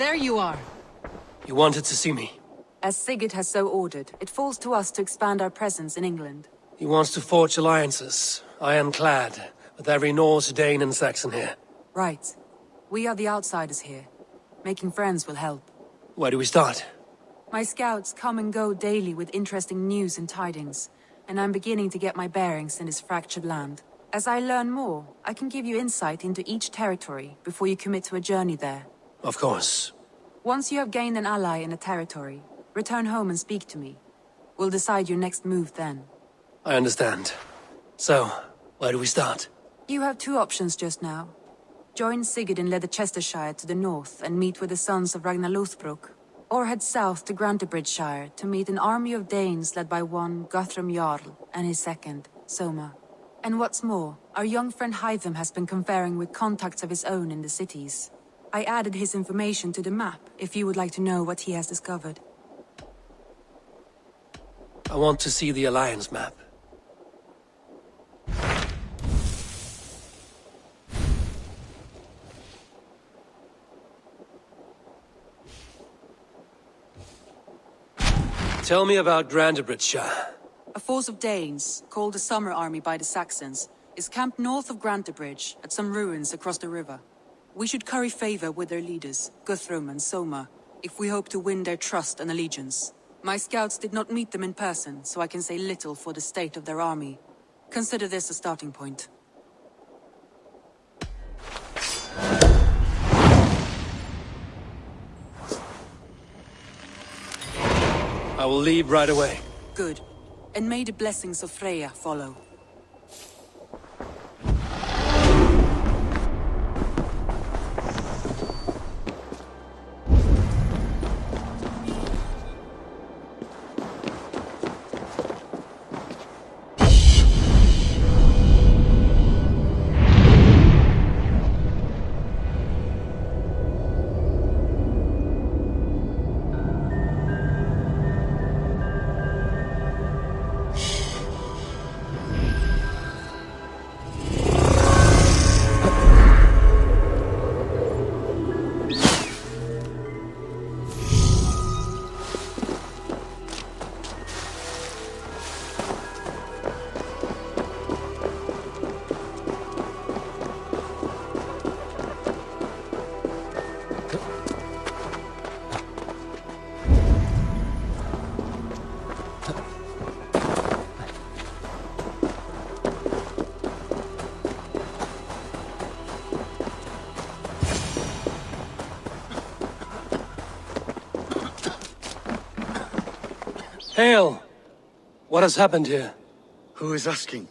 There you are. You wanted to see me? As Sigurd has so ordered, it falls to us to expand our presence in England. He wants to forge alliances, ironclad, with every Norse, Dane and Saxon here. Right. We are the outsiders here. Making friends will help. Where do we start? My scouts come and go daily with interesting news and tidings, and I'm beginning to get my bearings in this fractured land. As I learn more, I can give you insight into each territory before you commit to a journey there. Of course. Once you have gained an ally in a territory, return home and speak to me. We'll decide your next move then. I understand. So, where do we start? You have two options just now. Join Sigurd in Leicestershire to the north and meet with the sons of Ragnar Lothbrok, or head south to Grantebridgeshire to meet an army of Danes led by one Guthrum Jarl and his second, Soma. And what's more, our young friend Hytham has been conferring with contacts of his own in the cities. I added his information to the map if you would like to know what he has discovered. I want to see the Alliance map. Tell me about Grantebridgeshire. A force of Danes, called the Summer Army by the Saxons, is camped north of Grantebridge at some ruins across the river. We should curry favor with their leaders, Guthrum and Soma, if we hope to win their trust and allegiance. My scouts did not meet them in person, so I can say little for the state of their army. Consider this a starting point. I will leave right away. Good. And may the blessings of Freya follow. Hail! What has happened here? Who is asking?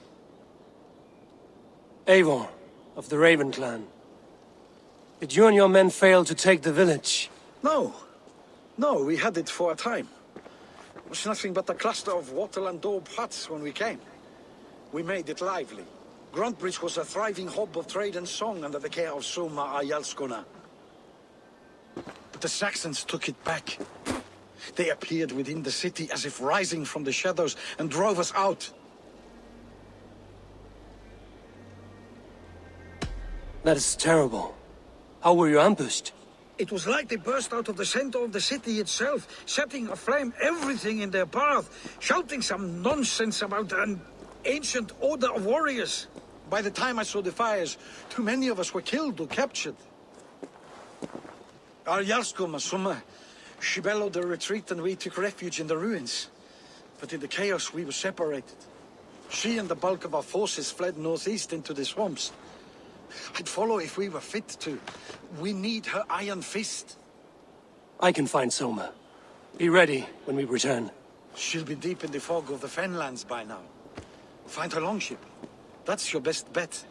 Eivor, of the Raven clan. Did you and your men fail to take the village? No. No, we had it for a time. It was nothing but a cluster of wattle and daub huts when we came. We made it lively. Grantebridge was a thriving hub of trade and song under the care of Soma, our Jarlskona. But the Saxons took it back. They appeared within the city as if rising from the shadows and drove us out. That is terrible. How were you ambushed? It was like they burst out of the center of the city itself, setting aflame everything in their path, shouting some nonsense about an ancient order of warriors. By the time I saw the fires, too many of us were killed or captured. Our Jarlskona, Soma, she bellowed a retreat and we took refuge in the ruins. But in the chaos we were separated. She and the bulk of our forces fled northeast into the swamps. I'd follow if we were fit to. We need her iron fist. I can find Soma. Be ready when we return. She'll be deep in the fog of the Fenlands by now. Find her longship. That's your best bet.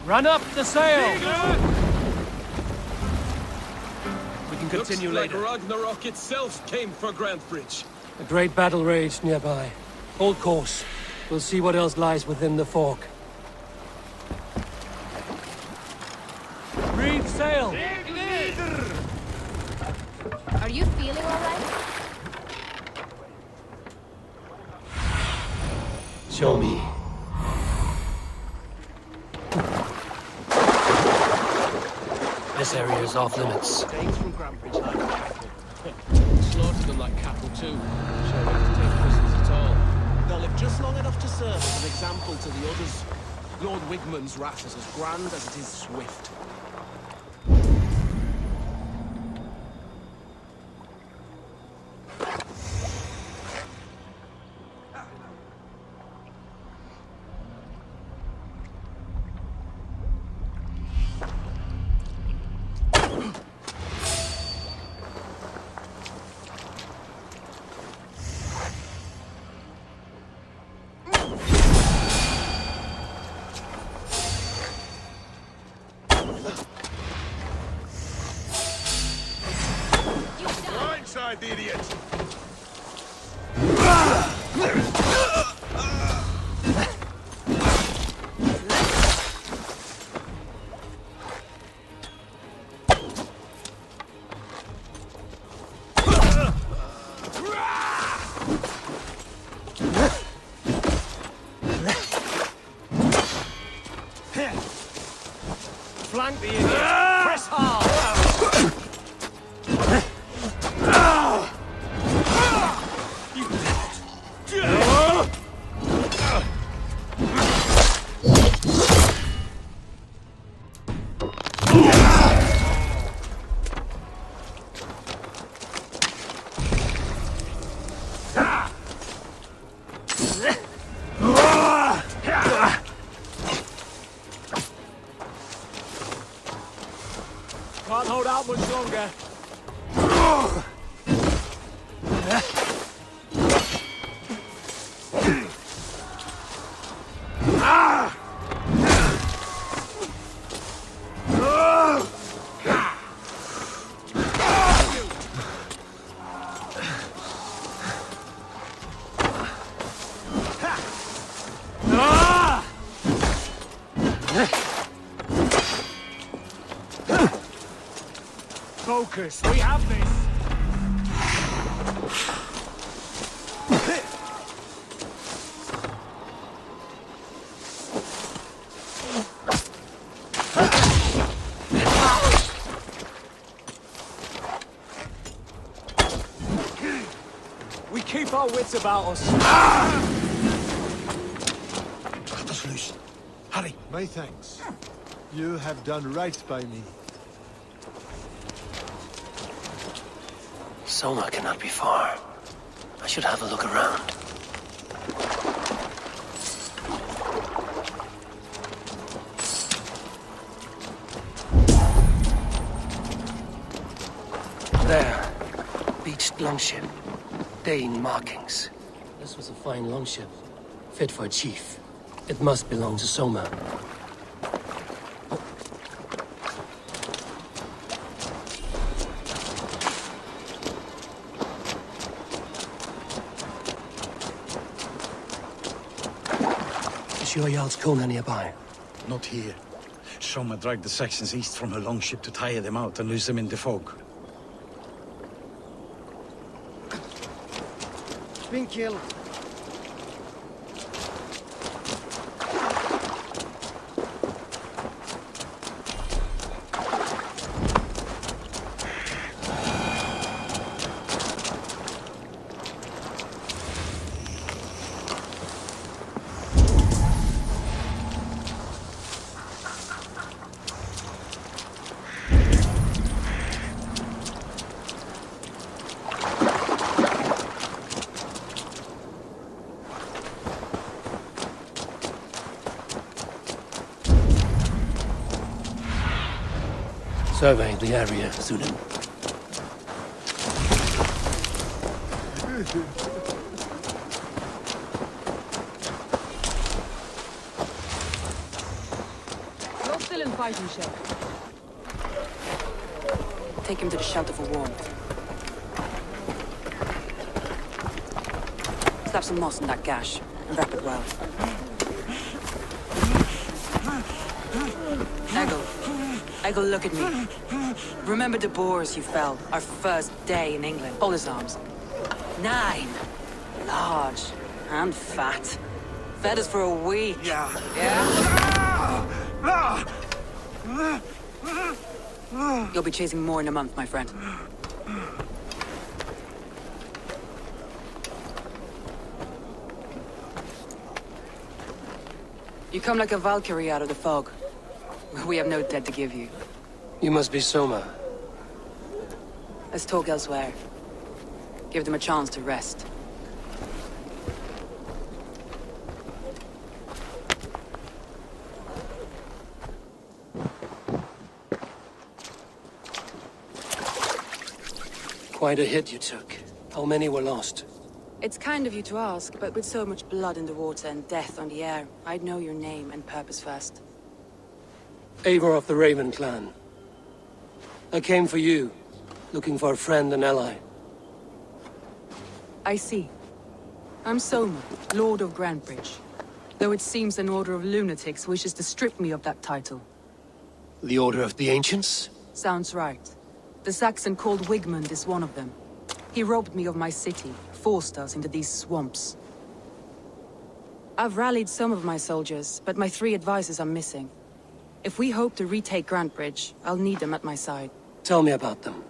Run up the sail! We can continue Looks later. like Ragnarok itself came for Grantebridge. A great battle raged nearby. Hold course. We'll see what else lies within the fork. Reef sail! Are you feeling alright? Show me. This area is off limits. Danes from Grantebridge like cattle. Slaughtered them like cattle too. Sure we have to take prisoners at all. They'll live just long enough to serve as an example to the others. Lord Wigmund's wrath is as grand as it is swift. Blindside the idiot! Flank the idiot! Press hard! Can't hold out much longer. Focus, we have this! We keep our wits about us. Cut us loose. Hurry. My thanks. You have done right by me. Soma cannot be far. I should have a look around. There. Beached longship. Dane markings. This was a fine longship. Fit for a chief. It must belong to Soma. Is your Jarlskona nearby? Not here. Soma dragged the Saxons east from her longship to tire them out and lose them in the fog. Been killed. Survey the area, Sudan. fighting ship. Take him to the shelter for warmth. Slap some moss in that gash and wrap it well. Eggle, look at me. Remember the boars you felled, our first day in England? Hold his arms. 9. Large and fat. Fed us for a week. Yeah? You'll be chasing more in a month, my friend. You come like a Valkyrie out of the fog. We have no debt to give you. You must be Soma. Let's talk elsewhere. Give them a chance to rest. Quite a hit you took. How many were lost? It's kind of you to ask, but with so much blood in the water and death on the air, I'd know your name and purpose first. Eivor of the Raven clan. I came for you, looking for a friend and ally. I see. I'm Soma, Lord of Grantebridge. Though it seems an order of lunatics wishes to strip me of that title. The Order of the Ancients? Sounds right. The Saxon called Wigmund is one of them. He robbed me of my city, forced us into these swamps. I've rallied some of my soldiers, but my 3 advisors are missing. If we hope to retake Grantebridge, I'll need them at my side. Tell me about them.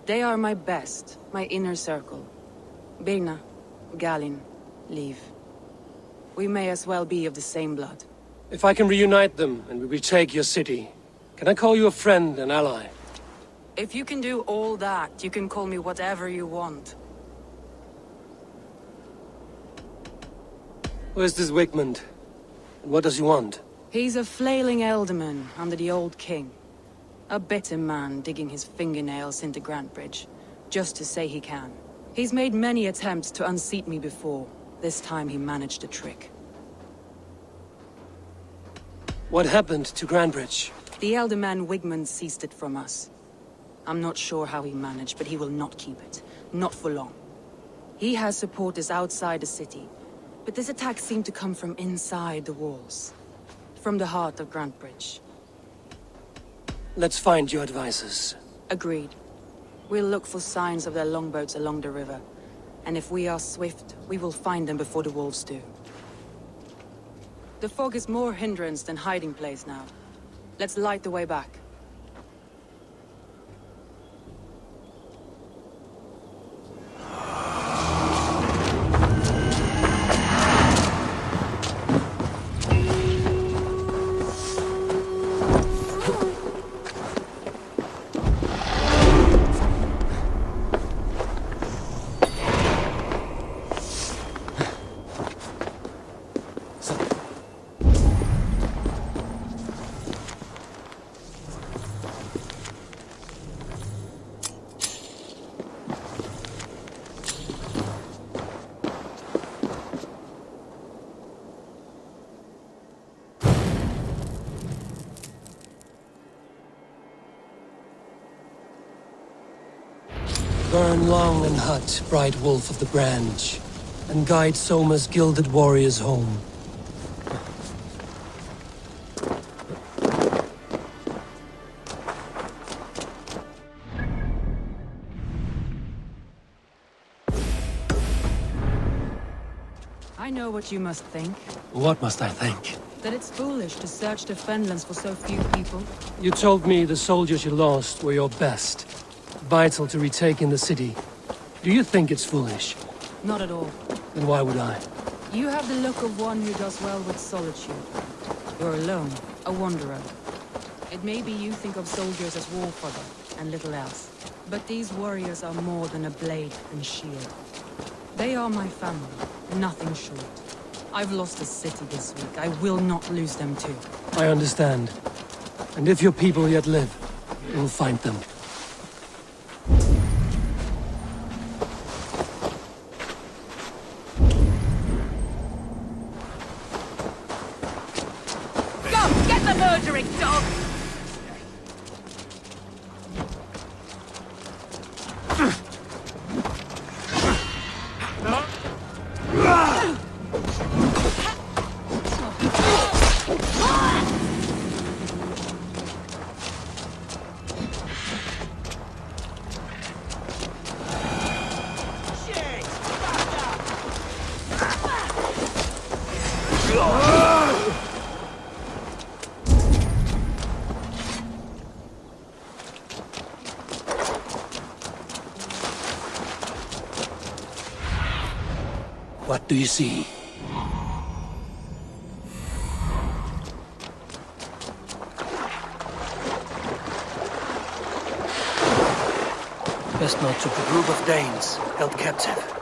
They are my best, my inner circle. Birna, Galin, Liv. We may as well be of the same blood. If I can reunite them and we retake your city, can I call you a friend and ally? If you can do all that, you can call me whatever you want. Where's this Wigmund? And what does he want? He's a flailing elderman under the old king. A bitter man digging his fingernails into Grantebridge, just to say he can. He's made many attempts to unseat me before. This time he managed a trick. What happened to Grantebridge? The elderman Wigmund seized it from us. I'm not sure how he managed, but he will not keep it. Not for long. He has supporters outside the city, but this attack seemed to come from inside the walls. From the heart of Grantebridge. Let's find your advisors. Agreed. We'll look for signs of their longboats along the river. And if we are swift, we will find them before the wolves do. The fog is more hindrance than hiding place now. Let's light the way back. Burn long and hot, bright wolf of the branch, and guide Soma's gilded warriors home. I know what you must think. What must I think? That it's foolish to search the Fenlands for so few people. You told me the soldiers you lost were your best. Vital to retaking the city. Do you think it's foolish? Not at all. Then why would I? You have the look of one who does well with solitude. You're alone, a wanderer. It may be you think of soldiers as war fodder, and little else. But these warriors are more than a blade and shield. They are my family, nothing short. I've lost a city this week. I will not lose them too. I understand. And if your people yet live, you'll find them. Go! Get the murdering dog! What do you see? Best not took a group of Danes held captive.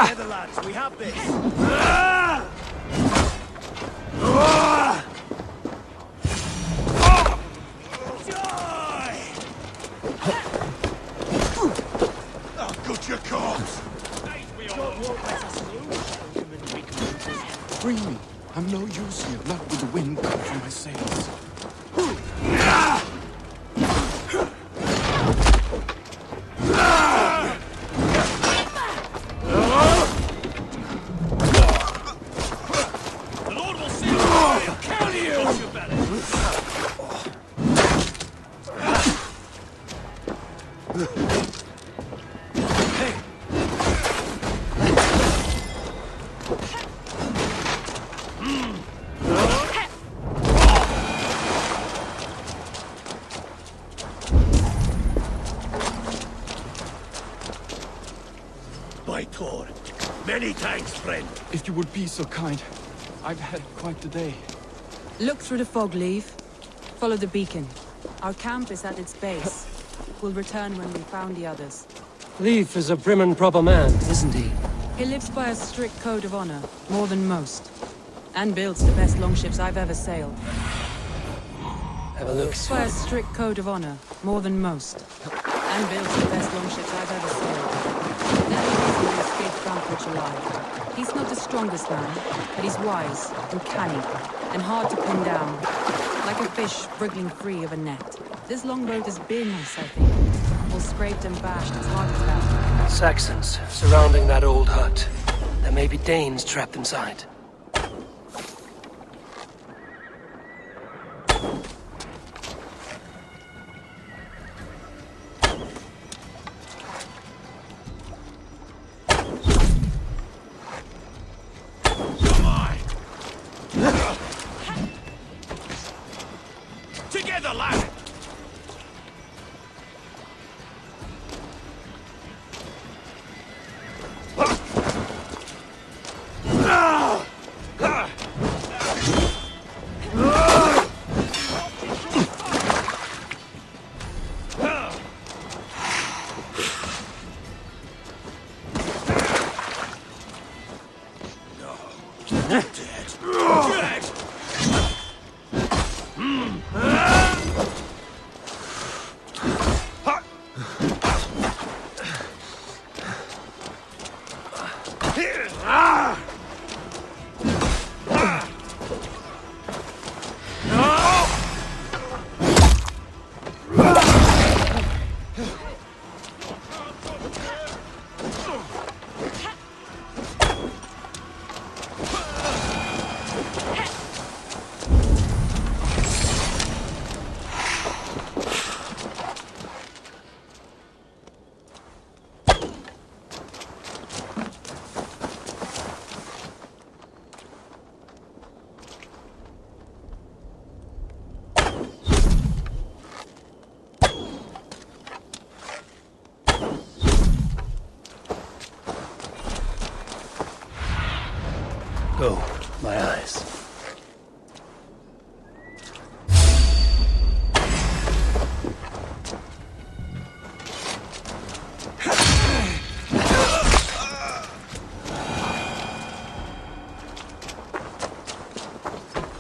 Together, lads, we have this. I'll gut your corpse. Bring me. I'm no use here, not with the wind coming from my sails. The Lord will see you. Kill you. By Thor. Many thanks, friend. If you would be so kind. I've had quite the day. Look through the fog, Leave. Follow the beacon. Our camp is at its base. We'll return when we found the others. Leif is a prim and proper man, isn't he? He lives by a strict code of honor, more than most. And builds the best longships I've ever sailed. Have a look. By a strict code of honor, more than most. And builds the best longships I've ever sailed. That reason he escaped Grantebridge alive. He's not the strongest man, but he's wise and canny, and hard to pin down. Like a fish wriggling free of a net. This longboat has been us, I think. All scraped and bashed, it's hard to tell. Saxons surrounding that old hut. There may be Danes trapped inside. Together, lad. Dead. Dead.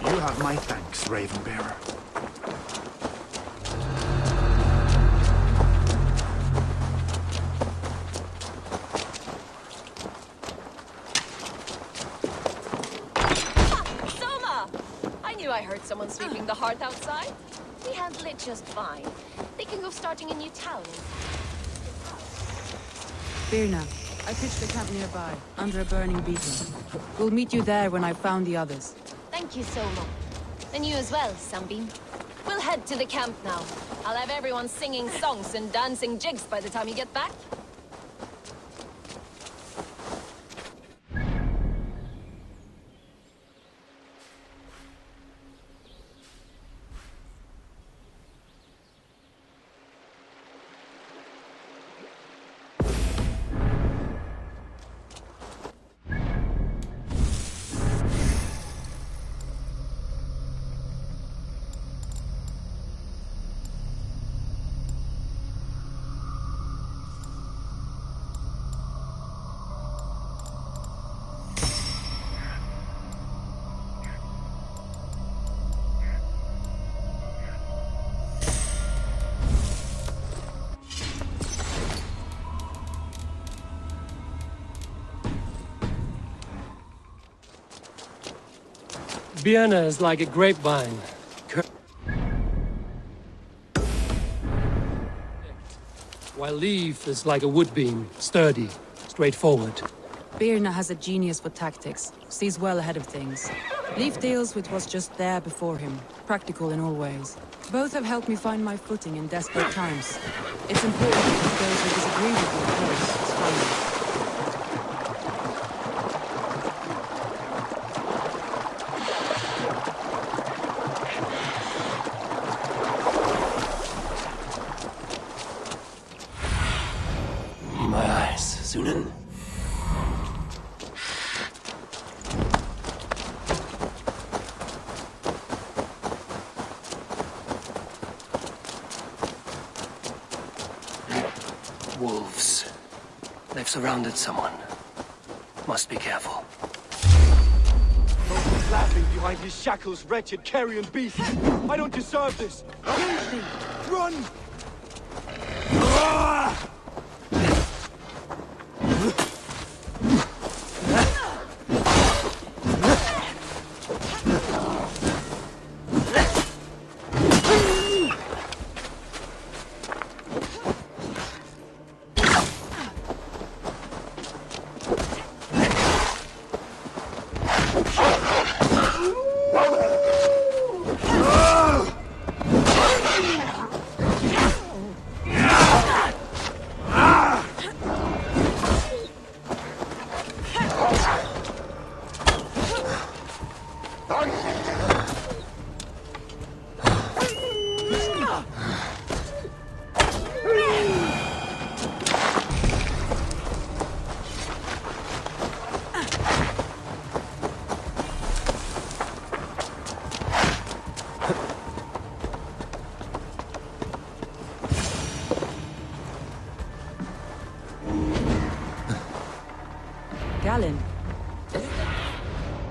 You have my thanks, Ravenbearer. Soma! I knew I heard someone sweeping the hearth outside. We handle it just fine. Thinking of starting a new town. Birna, I pitched a camp nearby, under a burning beacon. We'll meet you there when I've found the others. Thank you, Soma. And you as well, Sunbeam. We'll head to the camp now. I'll have everyone singing songs and dancing jigs by the time you get back. Vienna is like a grapevine. While Leaf is like a wood beam, sturdy, straightforward. Birna has a genius for tactics, sees well ahead of things. Leaf deals with what's just there before him, practical in all ways. Both have helped me find my footing in desperate times. It's important to keep those who disagree with you close, strongly. Sunan. Wolves. They've surrounded someone. Must be careful. He's laughing behind his shackles, wretched carrion beast. I don't deserve this. Leave me. Run!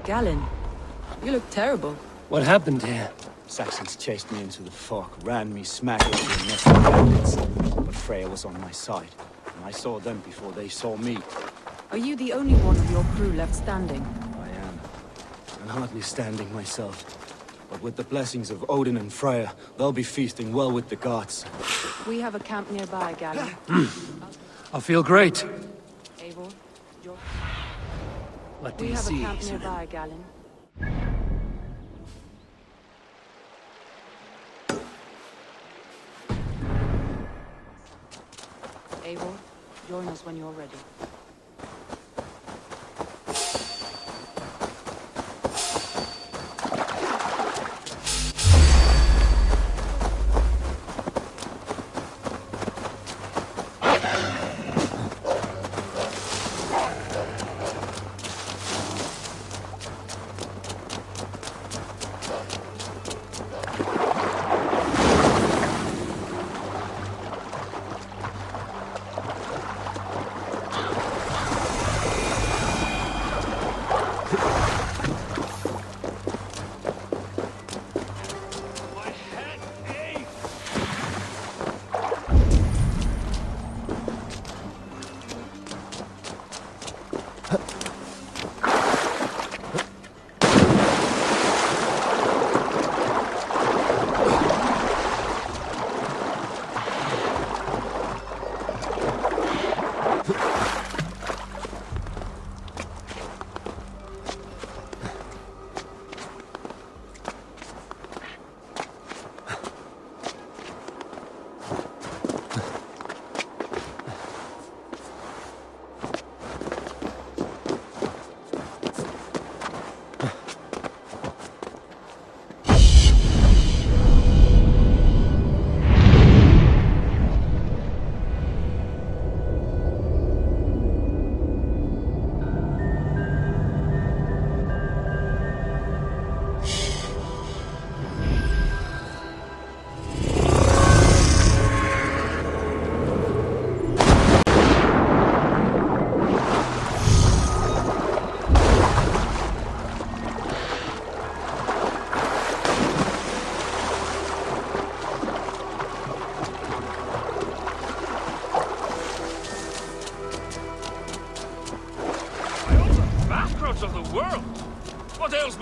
Galen, you look terrible. What happened here? Saxons chased me into the fog, ran me smack into a nest of bandits. But Freya was on my side, and I saw them before they saw me. Are you the only one of your crew left standing? I am. And hardly standing myself. But with the blessings of Odin and Freya, they'll be feasting well with the gods. We have a camp nearby, Galen. I feel great. Eivor, What do we you have see, a camp Sunan? nearby, Galen. Eivor, join us when you're ready.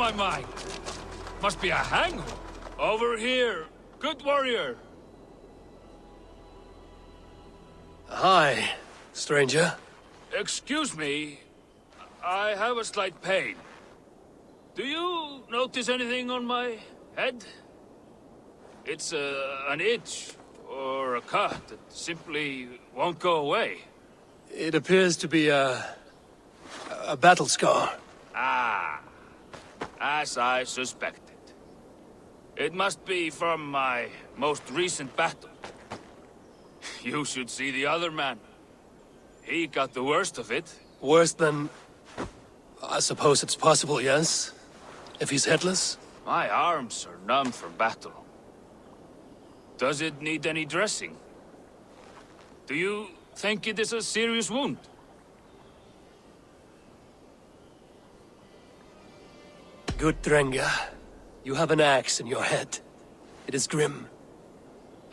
my mind. Must be a hangover. Over here. Good warrior. Hi, stranger. Excuse me. I have a slight pain. Do you notice anything on my head? It's an itch or a cut that simply won't go away. It appears to be a battle scar. Ah, as I suspected. It must be from my most recent battle. You should see the other man. He got the worst of it. Worse than... I suppose it's possible, yes? If he's headless? My arms are numb from battle. Does it need any dressing? Do you think it is a serious wound? Good Drenga. You have an axe in your head. It is grim.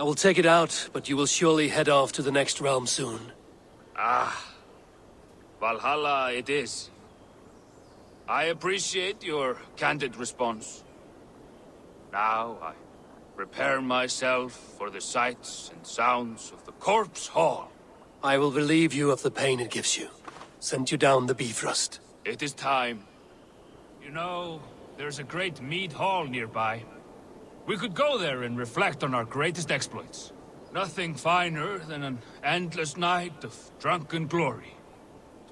I will take it out, but you will surely head off to the next realm soon. Ah. Valhalla it is. I appreciate your candid response. Now I prepare myself for the sights and sounds of the Corpse Hall. I will relieve you of the pain it gives you. Send you down the Bifrost. It is time. You know, there's a great mead hall nearby. We could go there and reflect on our greatest exploits. Nothing finer than an endless night of drunken glory.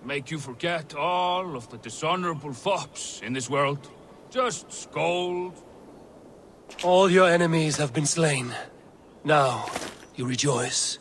To make you forget all of the dishonorable fops in this world. Just scold. All your enemies have been slain. Now, you rejoice.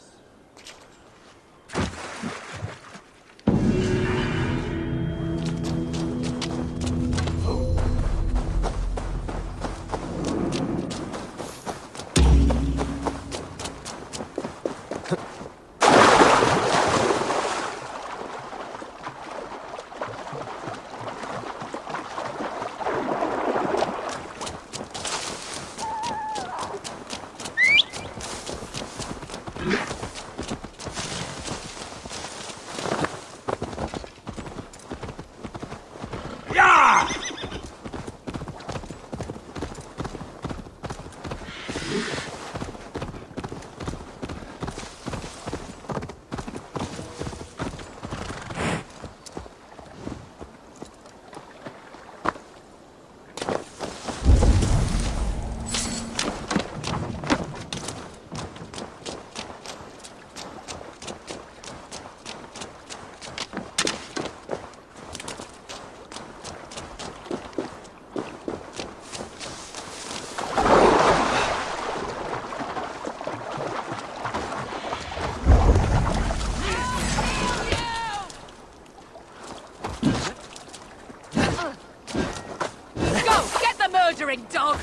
Murdering dog!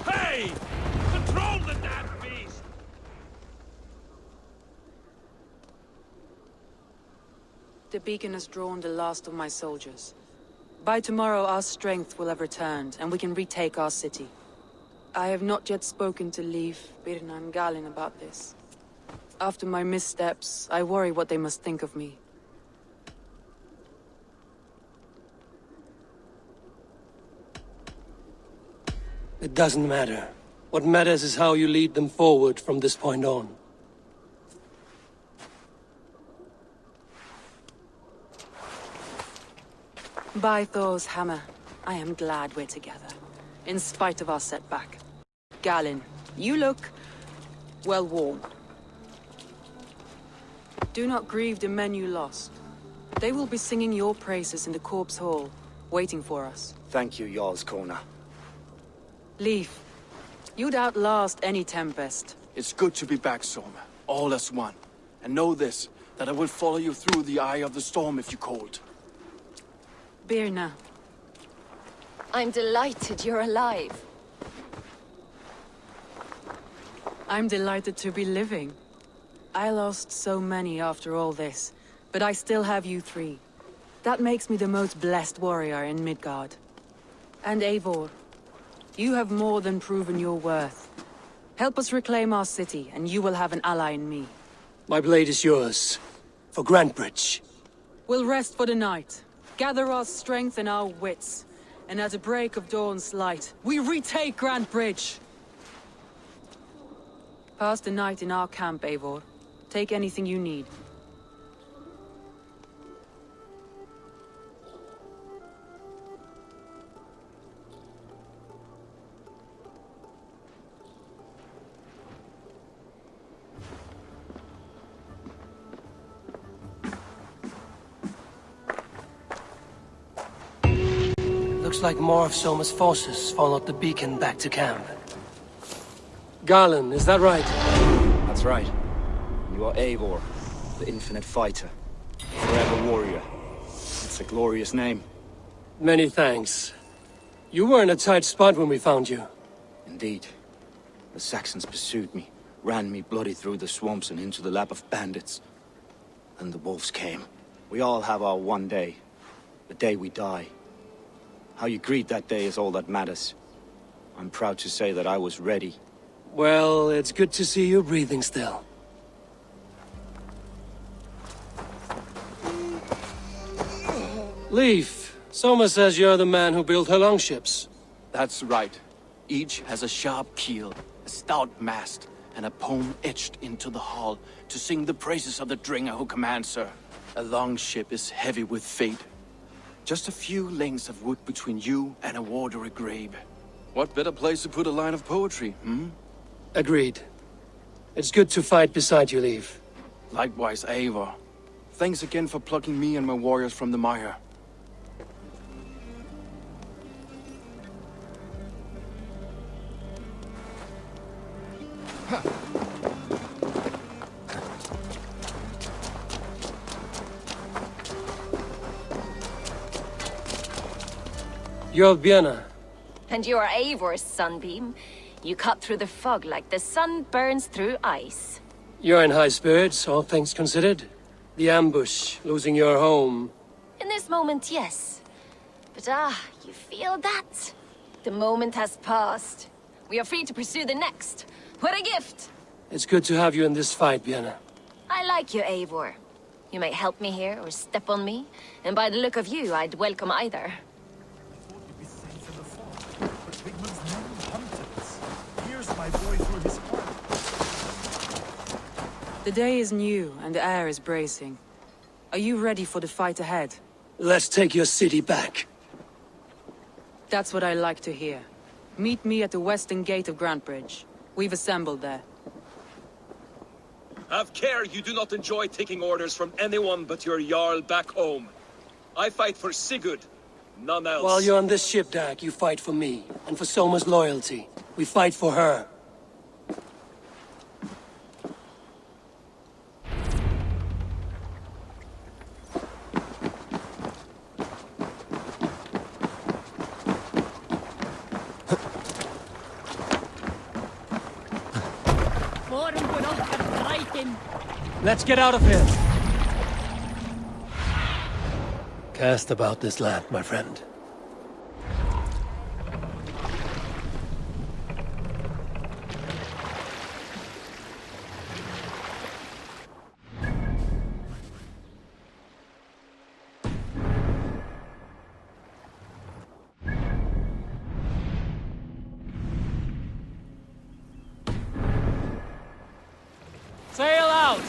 Hey! Control the damn beast! The beacon has drawn the last of my soldiers. By tomorrow our strength will have returned, and we can retake our city. I have not yet spoken to Leif, Birna and Galin about this. After my missteps, I worry what they must think of me. It doesn't matter. What matters is how you lead them forward from this point on. By Thor's hammer, I am glad we're together, in spite of our setback. Galin, you look well warmed. Do not grieve the men you lost. They will be singing your praises in the Corpse Hall, waiting for us. Thank you, Jarlskona. Leaf, you'd outlast any tempest. It's good to be back, Soma. All as one. And know this, that I will follow you through the eye of the storm if you called. Birna, I'm delighted you're alive. I'm delighted to be living. I lost so many after all this, but I still have you three. That makes me the most blessed warrior in Midgard. And Eivor, you have more than proven your worth. Help us reclaim our city, and you will have an ally in me. My blade is yours. For Grantebridge. We'll rest for the night, gather our strength and our wits, and at the break of dawn's light, we retake Grantebridge! Pass the night in our camp, Eivor. Take anything you need. Looks like more of Soma's forces followed the beacon back to camp. Garland, is that right? That's right. You are Eivor, the infinite fighter. Forever warrior. It's a glorious name. Many thanks. You were in a tight spot when we found you. Indeed. The Saxons pursued me, ran me bloody through the swamps and into the lap of bandits. Then the wolves came. We all have our one day. The day we die. How you greet that day is all that matters. I'm proud to say that I was ready. Well, it's good to see you breathing still. Leaf, Soma says you're the man who built her longships. That's right. Each has a sharp keel, a stout mast, and a poem etched into the hull to sing the praises of the Dringer who commands her. A longship is heavy with fate. Just a few lengths of wood between you and a watery grave. What better place to put a line of poetry, hmm? Agreed. It's good to fight beside you, Leaf. Likewise, Eivor. Thanks again for plucking me and my warriors from the mire. You're Birna. And you are Eivor's sunbeam. You cut through the fog like the sun burns through ice. You're in high spirits, all things considered. The ambush, losing your home. In this moment, yes. But you feel that? The moment has passed. We are free to pursue the next. What a gift! It's good to have you in this fight, Birna. I like you, Eivor. You may help me here or step on me, and by the look of you, I'd welcome either. The day is new, and the air is bracing. Are you ready for the fight ahead? Let's take your city back. That's what I like to hear. Meet me at the western gate of Grantebridge. We've assembled there. Have care you do not enjoy taking orders from anyone but your Jarl back home. I fight for Sigurd, none else. While you're on this ship, Dag, you fight for me, and for Soma's loyalty. We fight for her. Let's get out of here! Cast about this land, my friend. Sail out!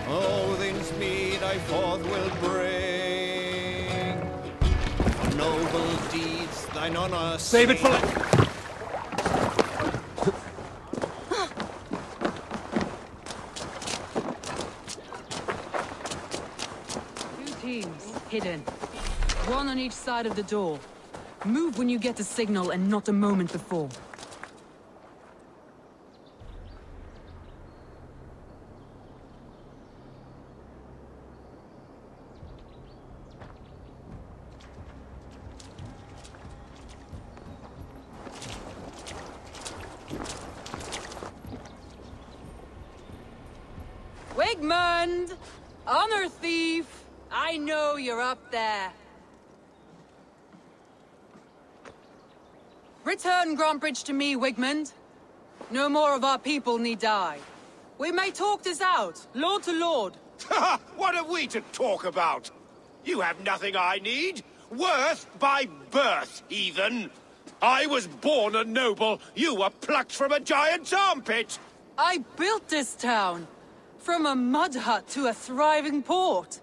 Odin's mead I forth will bring. For noble deeds thine honor Save it for... one on each side of the door. Move when you get the signal and not a moment before. Wigmund! Honor thief! I know you're up there. Return Grantebridge to me, Wigmund. No more of our people need die. We may talk this out, lord to lord. What are we to talk about? You have nothing I need. Worth by birth, heathen. I was born a noble. You were plucked from a giant's armpit. I built this town. From a mud hut to a thriving port.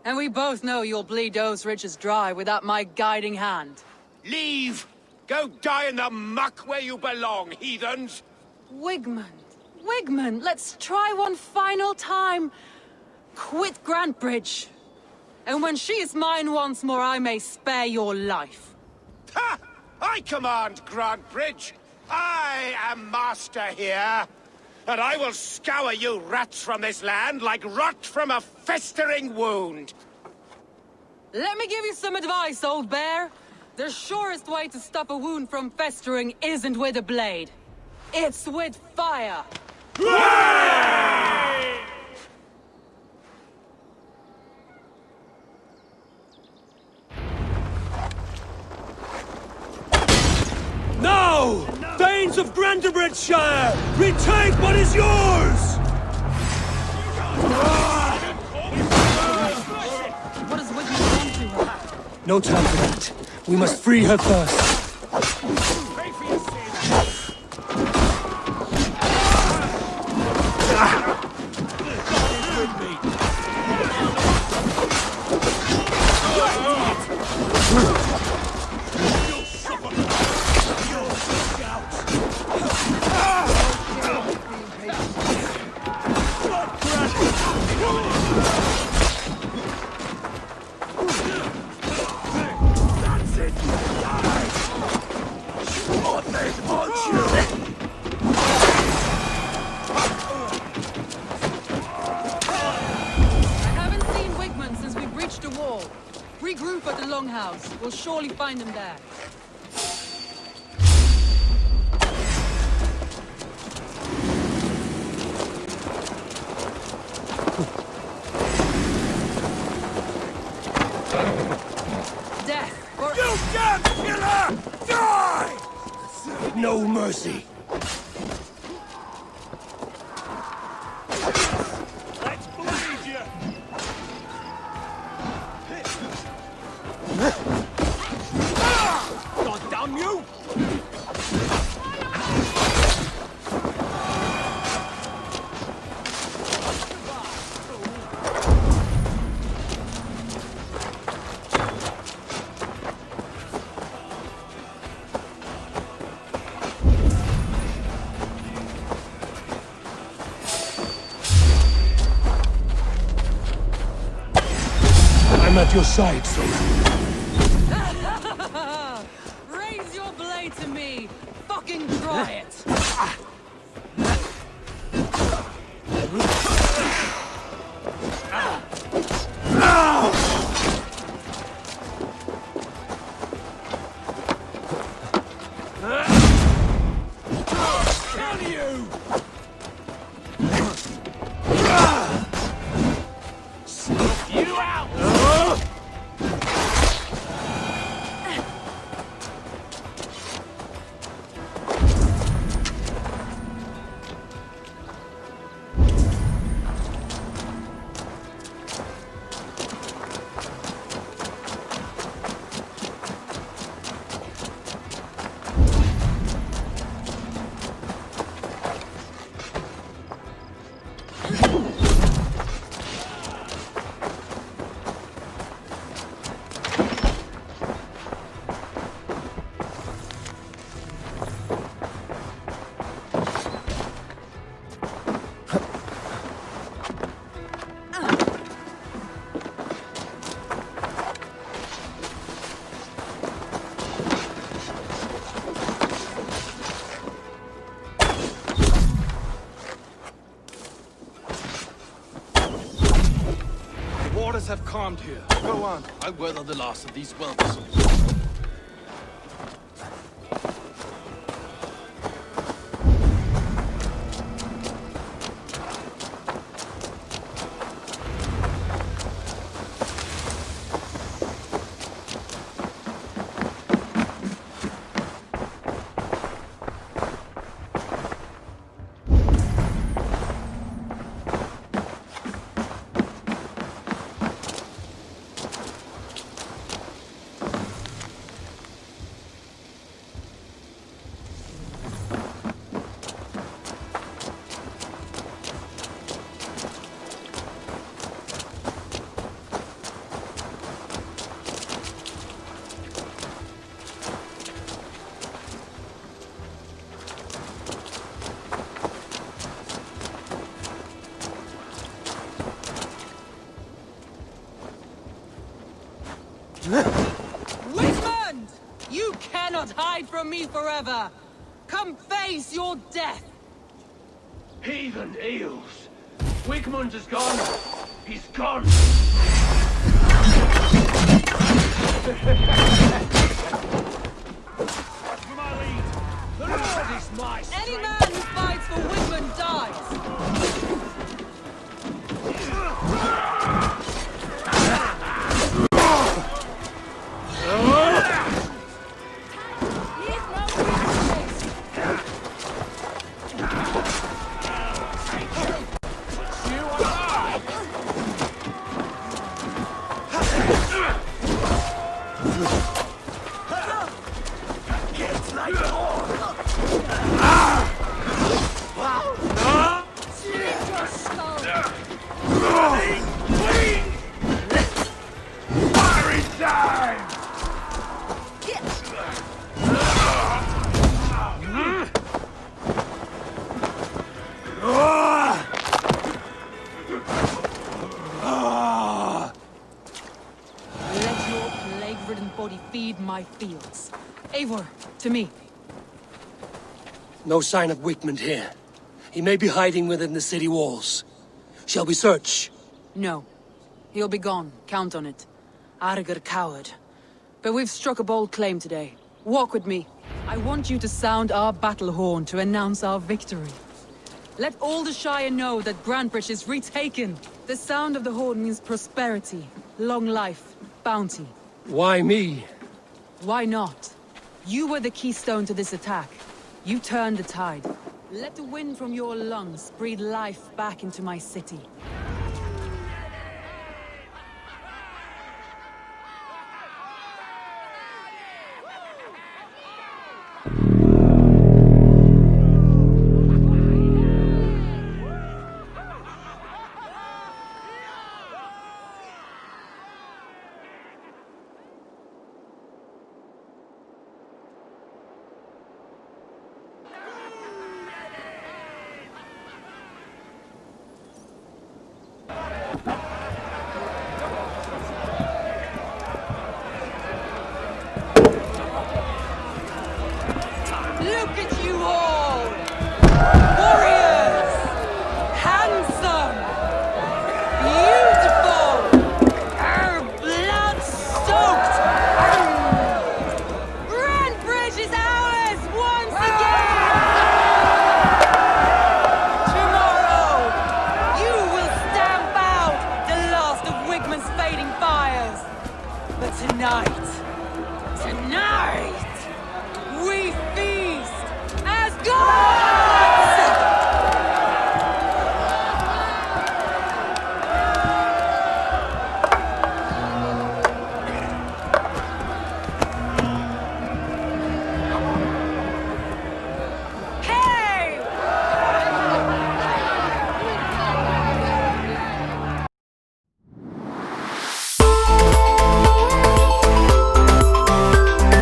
And we both know you'll bleed those riches dry without my guiding hand. Leave! Go die in the muck where you belong, heathens! Wigmund, let's try one final time. Quit Grantebridge. And when she is mine once more, I may spare your life. Ha! I command Grantebridge. I am master here. And I will scour you rats from this land like rot from a festering wound. Let me give you some advice, old bear. The surest way to stop a wound from festering isn't with a blade. It's with fire. Now! Thanes of Grantebridgeshire! Retake what is yours! What does Wigmund want to her? No time for that. We must free her first. Regroup at the Longhouse. We'll surely find them there. Death or... You damn killer! Die! No mercy. Let's bleed you! God damn you! I'm at your side, Soma. Raise your blade to me! Fucking try it! Kill you! Snuff you out! calmed here. Go on. I weather the last of these whelps. Wigmund! You cannot hide from me forever! Come face your death! Heathen eels! Wigmund is gone! He's gone! For my lead! The Lord is my strength! Any man who fights for Wigmund dies! Feed my fields. Eivor, to me. No sign of Wigmund here. He may be hiding within the city walls. Shall we search? No. He'll be gone, count on it. Arger coward. But we've struck a bold claim today. Walk with me. I want you to sound our battle horn to announce our victory. Let all the Shire know that Grantebridge is retaken. The sound of the horn means prosperity, long life, bounty. Why me? Why not? You were the keystone to this attack. You turned the tide. Let the wind from your lungs breathe life back into my city.